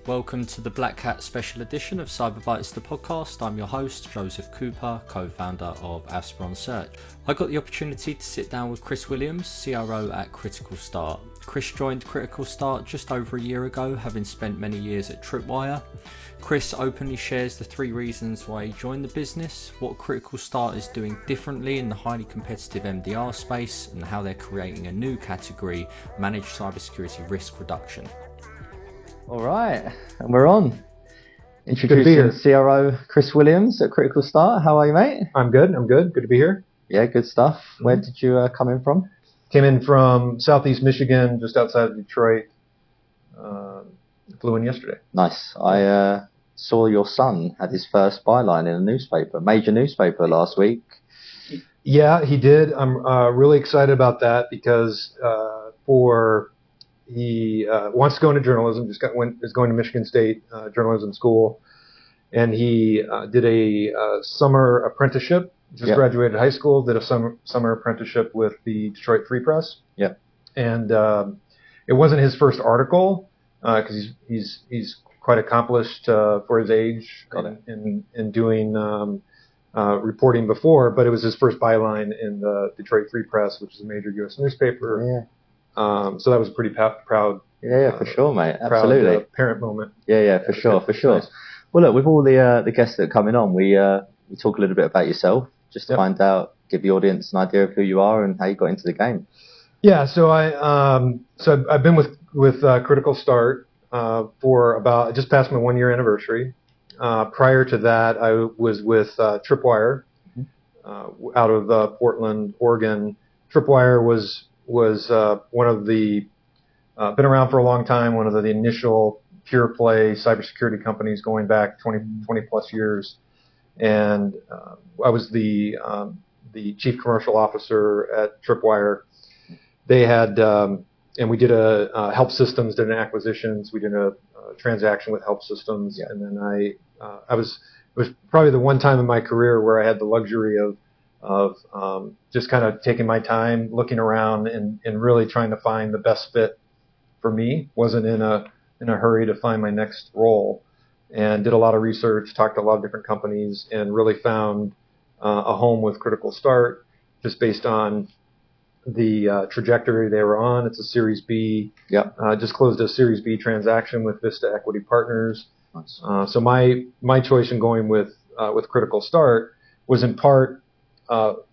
Welcome to the Black Hat special edition of CyberBytes the podcast. I'm your host, Joseph Cooper, co-founder of Aspiron Search. I got the opportunity to sit down with Chris Williams, CRO at Critical Start. Chris joined Critical Start just over a year ago, having spent many years at Tripwire. Chris openly shares the 3 reasons why he joined the business, what Critical Start is doing differently in the highly competitive MDR space, and how they're creating a new category, managed cybersecurity risk reduction. All right, and we're on. Introducing CRO Chris Williams at Critical Start. How are you, mate? I'm good. Good to be here. Yeah, good stuff. Mm-hmm. Where did you come in from? Came in from Southeast Michigan, just outside of Detroit. Flew in yesterday. Nice. I saw your son had his first byline in a newspaper, major newspaper last week. Yeah, he did. I'm really excited about that because he wants to go into journalism. Is going to Michigan State journalism school, and he did a summer apprenticeship. Graduated high school. Did a summer apprenticeship with the Detroit Free Press. Yeah, and it wasn't his first article because he's quite accomplished for his age in doing reporting before, but it was his first byline in the Detroit Free Press, which is a major U.S. newspaper. Yeah. So that was a pretty proud. Yeah, for sure, mate. Absolutely. Proud, parent moment. Yeah, for sure. Nice. Well, look, with all the guests that are coming on, we talk a little bit about yourself, just to find out, give the audience an idea of who you are and how you got into the game. Yeah, so I've been with Critical Start for about just past my 1-year anniversary. Prior to that, I was with Tripwire out of Portland, Oregon. Tripwire was one of the been around for a long time, one of the initial pure play cybersecurity companies going back 20 plus years, and I was the chief commercial officer at Tripwire. They had and we did a Help Systems, did an acquisitions, we did a transaction with Help Systems, and then it was probably the one time in my career where I had the luxury of just kind of taking my time, looking around, and really trying to find the best fit for me. Wasn't in a hurry to find my next role, and did a lot of research, talked to a lot of different companies, and really found a home with Critical Start, just based on the trajectory they were on. It's a Series B. Just closed a Series B transaction with Vista Equity Partners. Nice. So my choice in going with Critical Start was in part of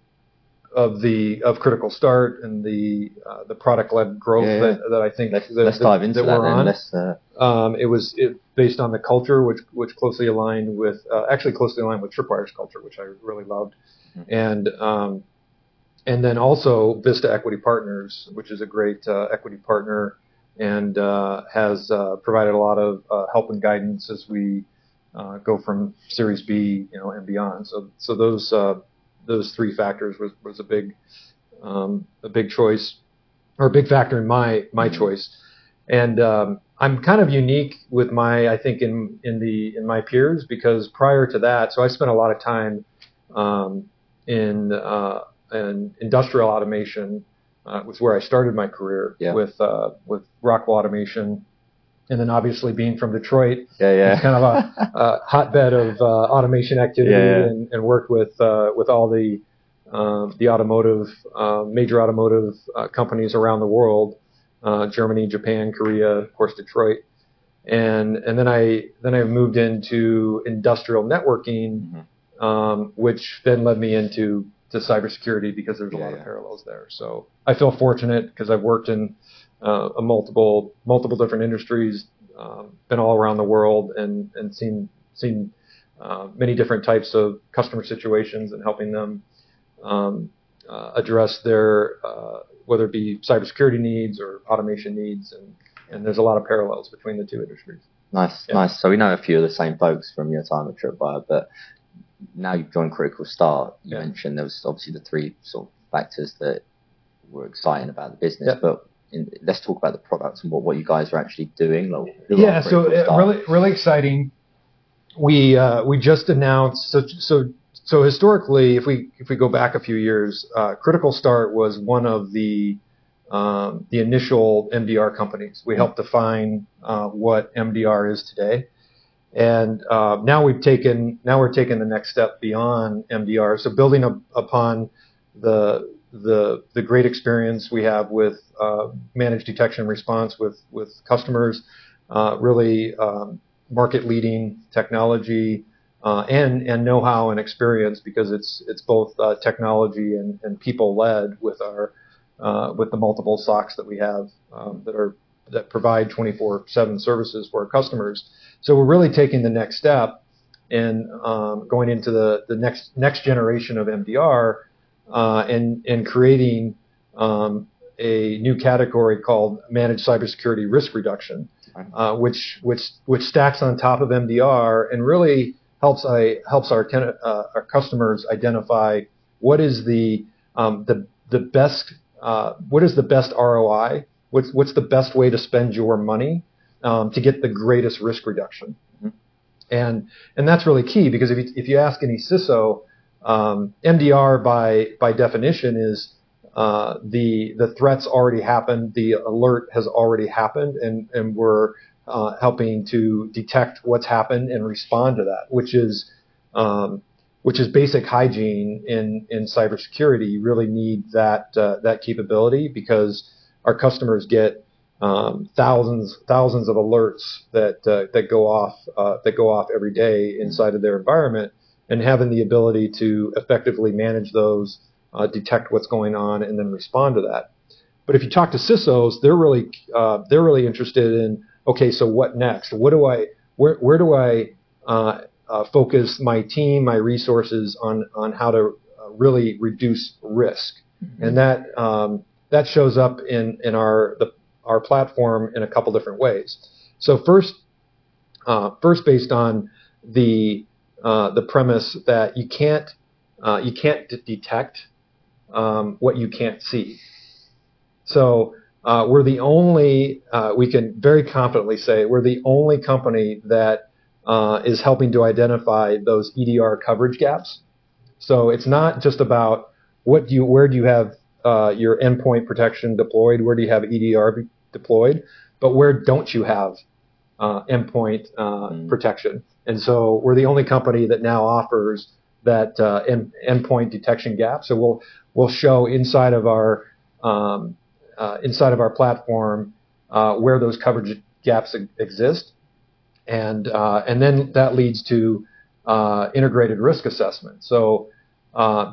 Critical Start and the product-led growth that I think let's dive into that on. It was based on the culture, which closely aligned with Tripwire's culture, which I really loved, and then also Vista Equity Partners, which is a great equity partner, and has provided a lot of help and guidance as we go from Series B, and beyond. So those 3 factors was a big choice, or a big factor in my choice. And I'm kind of unique with I think in my peers, because prior to that, so I spent a lot of time in industrial automation, was where I started my career with Rockwell Automation. And then obviously being from Detroit, it's kind of a hotbed of automation activity, and worked with all the automotive major automotive companies around the world, Germany, Japan, Korea, of course Detroit, and then I moved into industrial networking, which then led me into cybersecurity, because there's a lot of parallels there. So I feel fortunate because I've worked in multiple different industries, been all around the world, and seen many different types of customer situations, and helping them address their whether it be cybersecurity needs or automation needs, and there's a lot of parallels between the 2 industries. Nice. So we know a few of the same folks from your time at Tripwire, but now you've joined Critical Start. You mentioned there was obviously the 3 sort of factors that were exciting about the business, but let's talk about the products and what you guys are actually doing. So really exciting. We just announced. So historically, if we go back a few years, Critical Start was one of the the initial MDR companies. We helped define what MDR is today. And now we're taking the next step beyond MDR. So building upon the great experience we have with managed detection and response with customers, really market leading technology and know-how and experience, because it's both technology and people led with the multiple SOCs that we have that provide 24/7 services for our customers. So we're really taking the next step and going into the next generation of MDR and creating a new category called managed cybersecurity risk reduction, which stacks on top of MDR and really helps our customers identify what is the best ROI, what's the best way to spend your money to get the greatest risk reduction. And that's really key, because if you ask any CISO, MDR by definition is the threat's already happened, the alert has already happened, and we're helping to detect what's happened and respond to that, which is basic hygiene in cybersecurity. You really need that capability, because our customers get thousands of alerts that go off every day inside of their environment, and having the ability to effectively manage those, detect what's going on, and then respond to that. But if you talk to CISOs, they're really interested in, okay, so what next? Where do I focus my team, my resources on how to really reduce risk? And that shows up in our platform in a couple different ways. So first based on the premise that you can't detect what you can't see. So we're the only, we can very confidently say we're the only company that is helping to identify those EDR coverage gaps. So it's not just about where do you have your endpoint protection deployed, where do you have EDR deployed, but where don't you have endpoint protection. And so we're the only company that now offers that endpoint detection gap. So we'll show inside of our platform where those coverage gaps exist, and then that leads to integrated risk assessment. So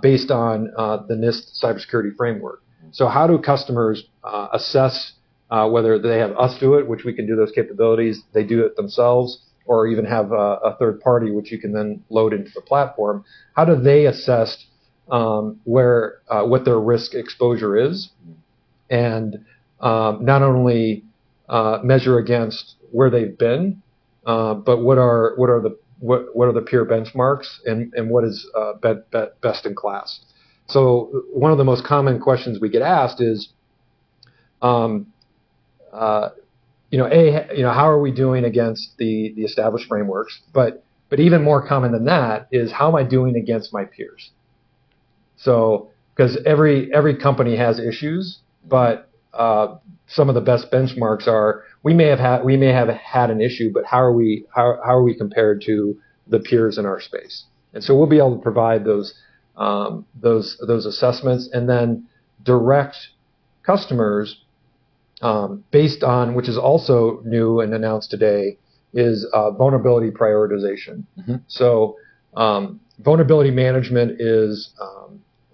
based on the NIST cybersecurity framework. So how do customers assess whether they have us do it, which we can do those capabilities, they do it themselves, or even have a third party, which you can then load into the platform? How do they assess what their risk exposure is, and not only measure against where they've been, but what are the peer benchmarks, and what is best in class? So one of the most common questions we get asked is, how are we doing against the established frameworks? But even more common than that is, how am I doing against my peers? So because every company has issues, but some of the best benchmarks are, we may have had an issue, but how are we compared to the peers in our space? And so we'll be able to provide those assessments, and then direct customers based on, which is also new and announced today, is vulnerability prioritization. So vulnerability management is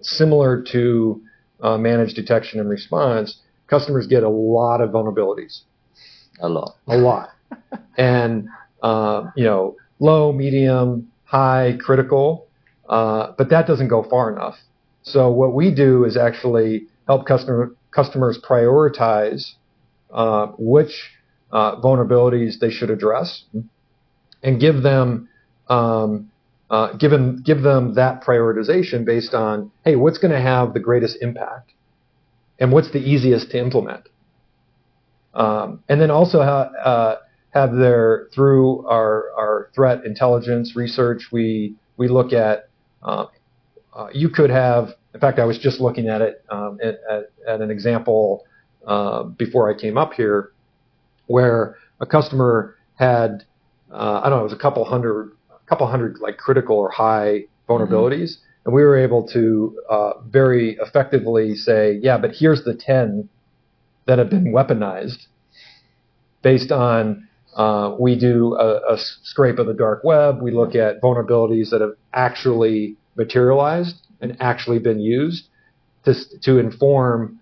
similar to managed detection and response. Customers get a lot of vulnerabilities. A lot. And, low, medium, high, critical, but that doesn't go far enough. So what we do is actually help customers prioritize which vulnerabilities they should address, and give them that prioritization based on, hey, what's going to have the greatest impact, and what's the easiest to implement. And then also have through our threat intelligence research, we look at, you could have, in fact, I was just looking at it at an example before I came up here, where a customer had, I don't know, it was a couple hundred like critical or high vulnerabilities. And we were able to very effectively say, yeah, but here's the 10 that have been weaponized based on, we do a scrape of the dark web. We look at vulnerabilities that have actually materialized and actually been used to inform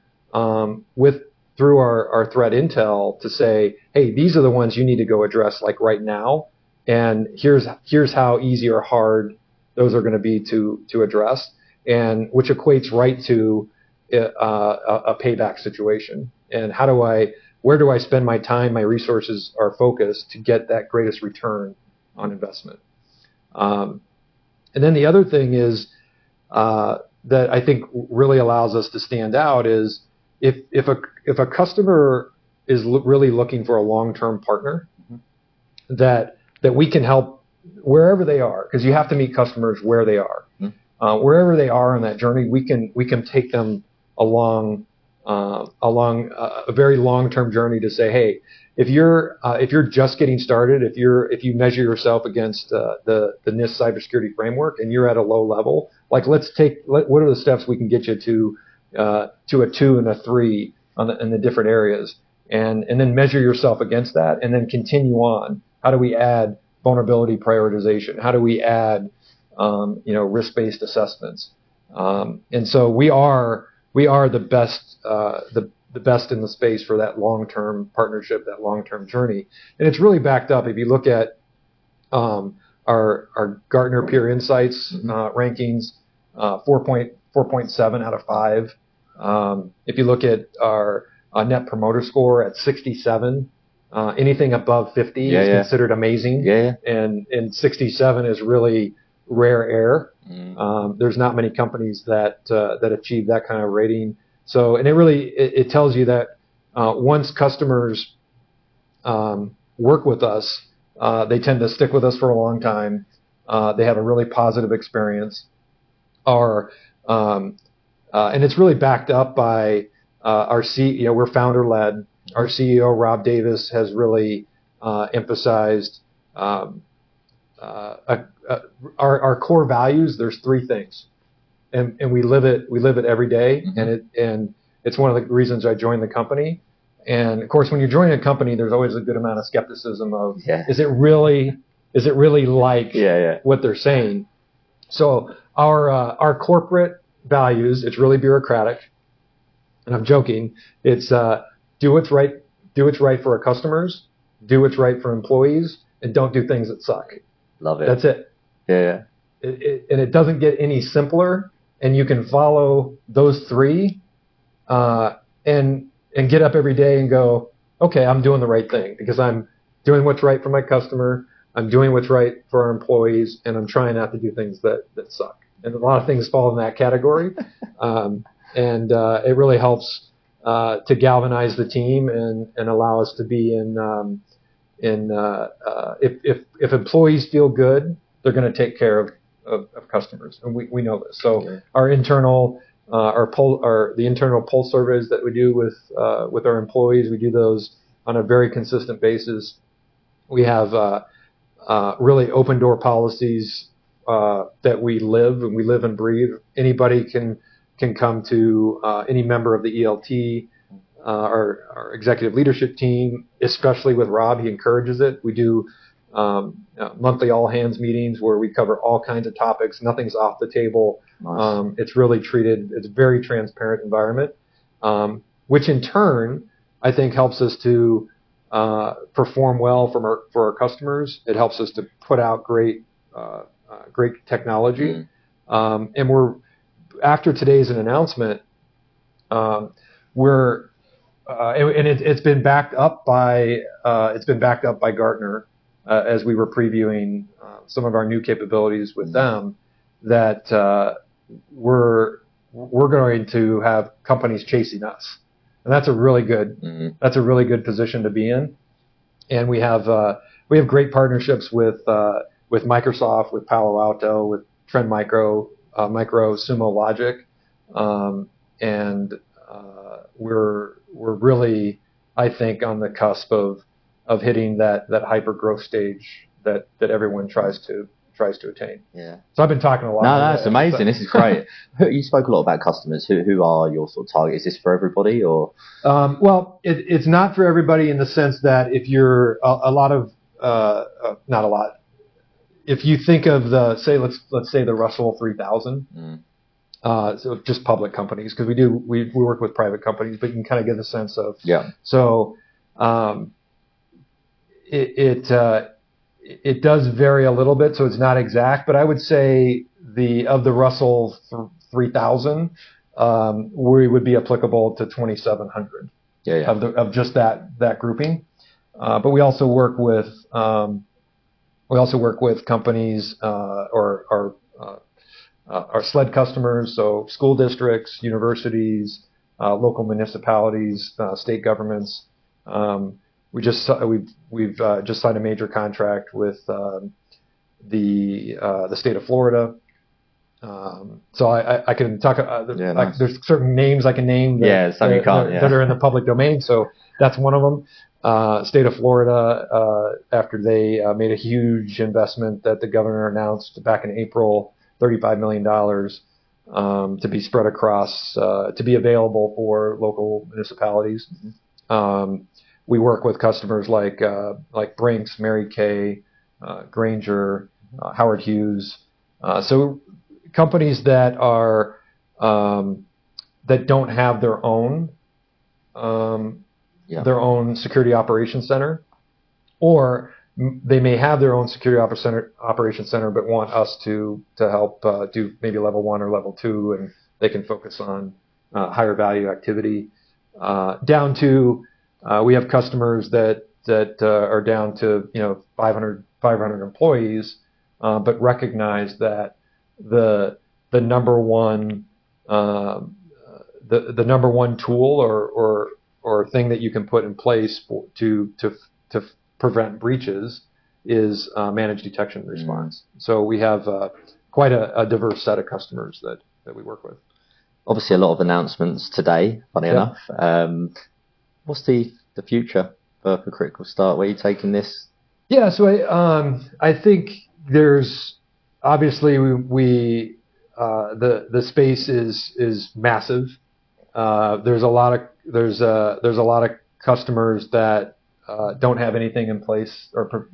through our threat intel to say, hey, these are the ones you need to go address like right now. And here's how easy or hard those are going to be to address, and which equates right to a payback situation. And where do I spend my time, my resources are focused to get that greatest return on investment? And then the other thing is that I think really allows us to stand out is if a customer is really looking for a long-term partner that we can help wherever they are, because you have to meet customers where they are. Wherever they are on that journey, we can take them along a very long-term journey to say, hey, if you're just getting started, if you measure yourself against the NIST cybersecurity framework and you're at a low level, like what are the steps we can get you to a 2 and a 3 in the different areas, and then measure yourself against that, and then continue on. How do we add vulnerability prioritization? How do we add risk-based assessments? And so we are the best the best in the space for that long-term partnership, that long-term journey. And it's really backed up. If you look at our Gartner Peer Insights rankings, 4.7 out of 5. If you look at our Net Promoter Score at 67, anything above 50 is considered amazing. And 67 is really rare air. There's not many companies that achieve that kind of rating. So, and it tells you that once customers work with us, they tend to stick with us for a long time. They have a really positive experience. And it's really backed up by our CEO. We're founder led. Our CEO, Rob Davis, has really emphasized our core values. There's 3 things, and we live it every day. And it's one of the reasons I joined the company. And of course, when you're joining a company, there's always a good amount of skepticism of is it really like what they're saying? So our corporate values, it's really bureaucratic, and I'm joking. It's do what's right for our customers, do what's right for employees, and don't do things that suck. Love it. That's it. Yeah. And it doesn't get any simpler. And you can follow those 3, and get up every day and go, okay, I'm doing the right thing because I'm doing what's right for my customer. I'm doing what's right for our employees, and I'm trying not to do things that suck. And a lot of things fall in that category. And it really helps to galvanize the team and allow us to be if employees feel good, they're going to take care of customers, and we know this. So our internal the internal pulse surveys that we do with our employees, we do those on a very consistent basis. We have really open door policies that we live and breathe. Anybody can come to any member of the ELT, our executive leadership team, especially with Rob. He encourages it. We do monthly all hands meetings where we cover all kinds of topics. Nothing's off the table. Nice. It's really treated. It's a very transparent environment, which in turn I think helps us to perform well for our customers. It helps us to put out great technology. And we're after today's announcement, we're and it's been backed up by Gartner as we were previewing some of our new capabilities with them, that we're going to have companies chasing us, and that's a really good position to be in. And we have great partnerships with Microsoft, with Palo Alto, with Trend Micro, Sumo Logic, and we're really, I think, on the cusp of hitting that hyper growth stage that everyone tries to attain. Yeah. So I've been talking a lot. No, that's amazing. This is great. You spoke a lot about customers. Who are your sort of target? Is this for everybody or? Well, it's not for everybody in the sense that if you're not a lot. If you think of let's say the Russell 3000, so just public companies, because we work with private companies, but you can kind of get a sense of. Yeah. So, it does vary a little bit, so it's not exact, but I would say of the Russell 3000, we would be applicable to 2,700 of just that grouping. But we also work with companies or our SLED customers, so school districts, universities, local municipalities, state governments. We've just signed a major contract with the state of Florida. So I can talk. Nice. There's certain names I can name that are in the public domain. So that's one of them. State of Florida, after they made a huge investment that the governor announced back in April, $35 million to be spread across, to be available for local municipalities. We work with customers like Brinks, Mary Kay, Grainger, Howard Hughes. So companies that are that don't have their own security operations center, or they may have their own security operations center but want us to help do maybe level 1 or level 2, and they can focus on higher value activity. Down to we have customers that are down to 500 employees, but recognize that the number one the number one tool or thing that you can put in place to prevent breaches is managed detection and response. So we have quite a diverse set of customers that we work with. Obviously, a lot of announcements today. Funny enough. What's the future for Critical Start? Where are you taking this? Yeah, so I think there's obviously the space is massive. There's a lot of customers that don't have anything in place, or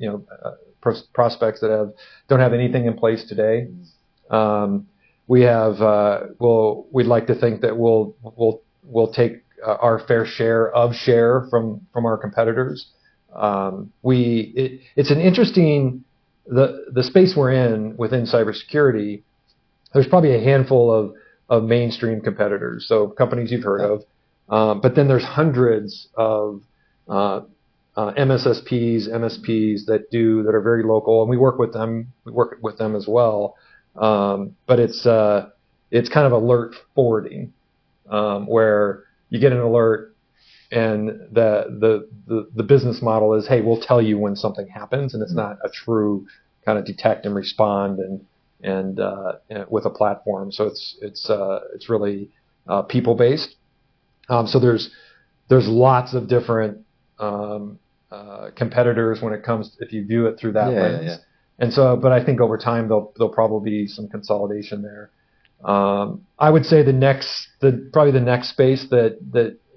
prospects that don't have anything in place today. We have we'd like to think that we'll take our fair share from our competitors. It's an interesting the space we're in within cybersecurity. There's probably a handful of mainstream competitors, so companies you've heard of, but then there's hundreds of MSSPs, MSPs that are very local, and we work with them. We work with them as well, but it's kind of alert forwarding, where you get an alert, and the business model is, hey, we'll tell you when something happens, and it's not a true kind of detect and respond and with a platform. So it's really people based. So there's lots of different competitors when it comes, if you view it through that lens. Yeah. And so, but I think over time there'll probably be some consolidation there. I would say probably the next space that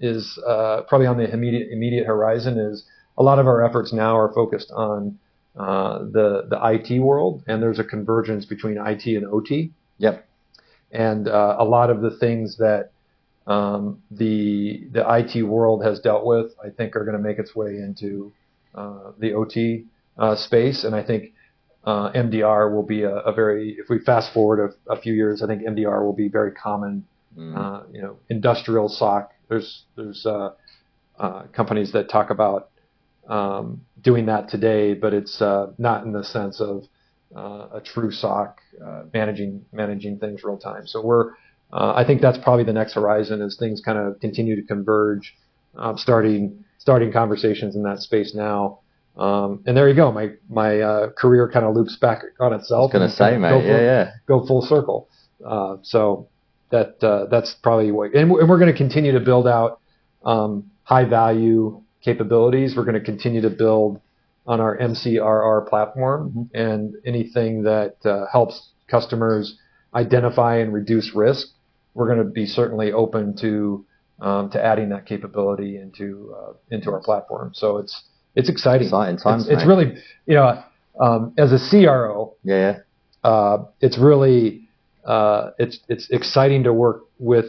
is probably on the immediate horizon is a lot of our efforts now are focused on the IT world, and there's a convergence between IT and OT. Yep. And a lot of the things that the IT world has dealt with, I think, are going to make its way into the OT space, and I think MDR will be if we fast forward a few years, I think MDR will be very common. Industrial SOC. There's companies that talk about doing that today, but it's not in the sense of a true SOC managing things real time. So I think that's probably the next horizon as things kind of continue to converge. Starting conversations in that space now. And there you go. My career kind of loops back on itself. I was going to say, mate, go full circle. So that's probably what, and we're going to continue to build out high high value capabilities. We're going to continue to build on our MCRR platform, and anything that helps customers identify and reduce risk, we're going to be certainly open to adding that capability into our platform. So it's exciting. Exciting times, it's really, as a CRO, it's really it's exciting to work with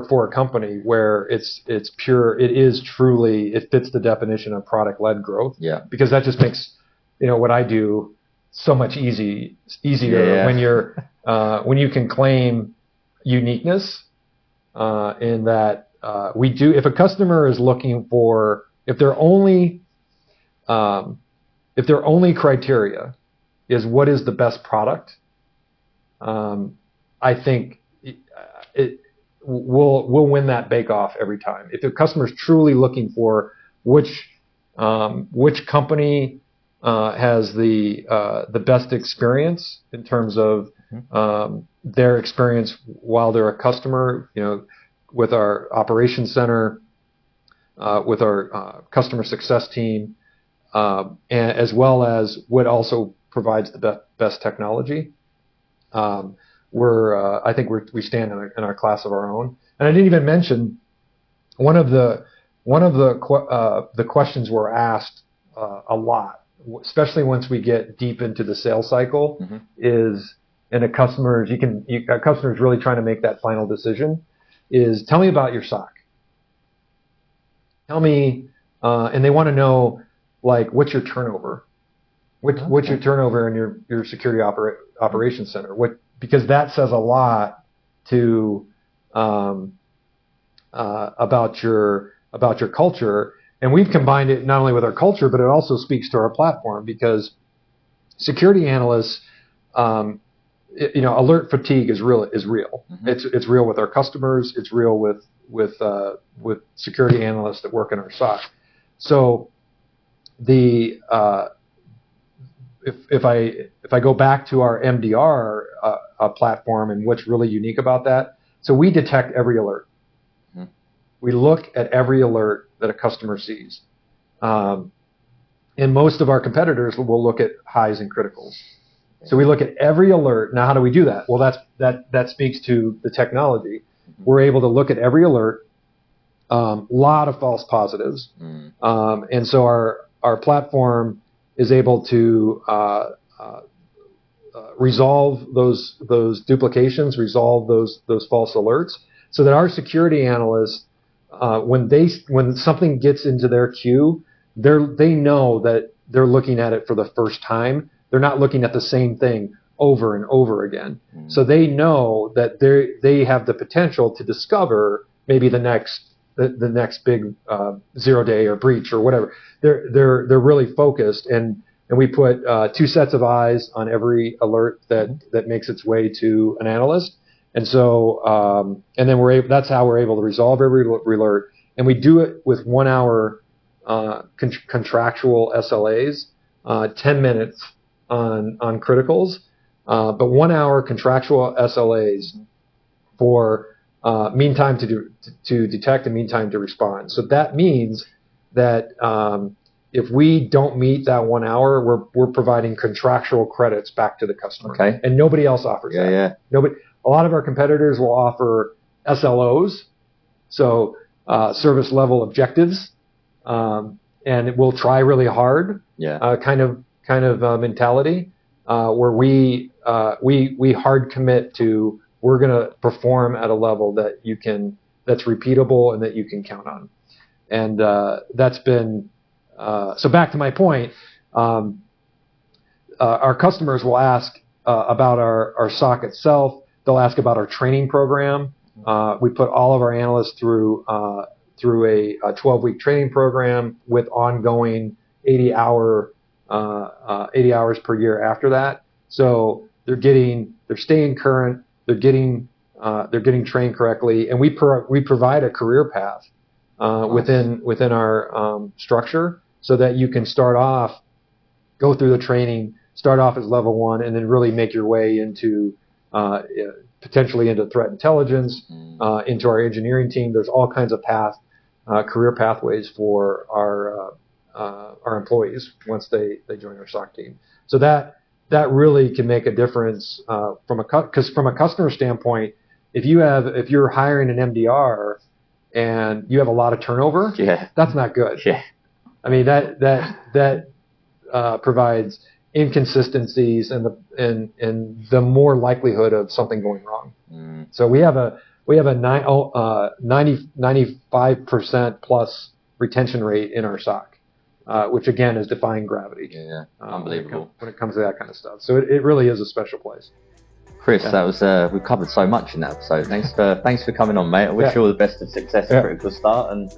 for a company where it's pure. It is truly, it fits the definition of product-led growth. Yeah. Because that just makes what I do so much easier when you're when you can claim uniqueness in that we do. If a customer is looking for, if their only criteria is what is the best product, I think we'll win that bake-off every time. If the customer is truly looking for which company has the best experience in terms of their experience while they're a customer, with our operations center, with our customer success team, and as well as what also provides the best technology. I think we stand in our class of our own. And I didn't even mention one of the questions we're asked a lot, especially once we get deep into the sales cycle, is, and a customer's really trying to make that final decision, is tell me about your SOC. Tell me, and they want to know, like, what's your turnover? What's your turnover in your security operations center? Because that says a lot to about your culture, and we've combined it not only with our culture, but it also speaks to our platform, because security analysts, alert fatigue is real. It's real with our customers. It's real with security analysts that work in our SOC. So if I go back to our MDR platform and what's really unique about that, so we detect every alert. We look at every alert that a customer sees. And most of our competitors will look at highs and criticals. So we look at every alert. Now, how do we do that? Well, that speaks to the technology. We're able to look at every alert. Lot of false positives. And so our platform is able to resolve those duplications, resolve those false alerts, so that our security analysts, when something gets into their queue, they know that they're looking at it for the first time. They're not looking at the same thing over and over again. So they know that they have the potential to discover maybe the next big 0-day or breach or whatever. They're really focused, and we put 2 sets of eyes on every alert that makes its way to an analyst. And so, and then that's how we're able to resolve every alert. And we do it with 1 hour contractual SLAs, 10 minutes on criticals, but 1 hour contractual SLAs for mean time to detect and mean time to respond. So that means that if we don't meet that 1 hour, we're providing contractual credits back to the customer. Okay. And nobody else offers that. Yeah. A lot of our competitors will offer SLOs, so service level objectives, and we'll try really hard. Kind of mentality, where we hard commit to, we're going to perform at a level that's repeatable and that you can count on. And that's been, so back to my point, our customers will ask about our SOC itself. They'll ask about our training program. We put all of our analysts through a 12-week training program with ongoing 80 hours per year after that. So they're staying current. They're getting trained correctly, and we provide a career path within our structure, so that you can start off, go through the training, start off as level 1, and then really make your way into potentially into threat intelligence, into our engineering team. There's all kinds of paths career pathways for our employees once they join our SOC team. So that really can make a difference because from a customer standpoint, if you're hiring an MDR and you have a lot of turnover, that's not good. Yeah. I mean that provides inconsistencies and the more likelihood of something going wrong. So we have a 95% plus retention rate in our SOC, which again is defying gravity. Yeah, unbelievable when it comes to that kind of stuff. So it really is a special place. Chris, that was we've covered so much in that episode. Thanks for coming on, mate. I wish you all the best of success at Critical Start, and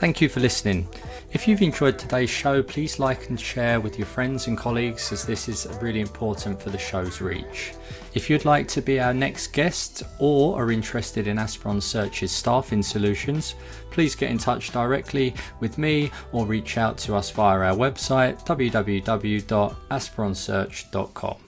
thank you for listening. If you've enjoyed today's show, please like and share with your friends and colleagues, as this is really important for the show's reach. If you'd like to be our next guest or are interested in Aspiron Search's staffing solutions, please get in touch directly with me or reach out to us via our website www.aspironsearch.com.